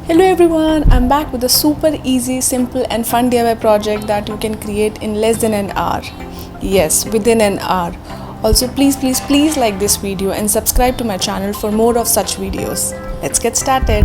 Hello everyone, I'm back with a super easy, simple and fun DIY project that you can create in less than an hour. Yes, within an hour. Also please like this video and subscribe to my channel for more of such videos. Let's get started.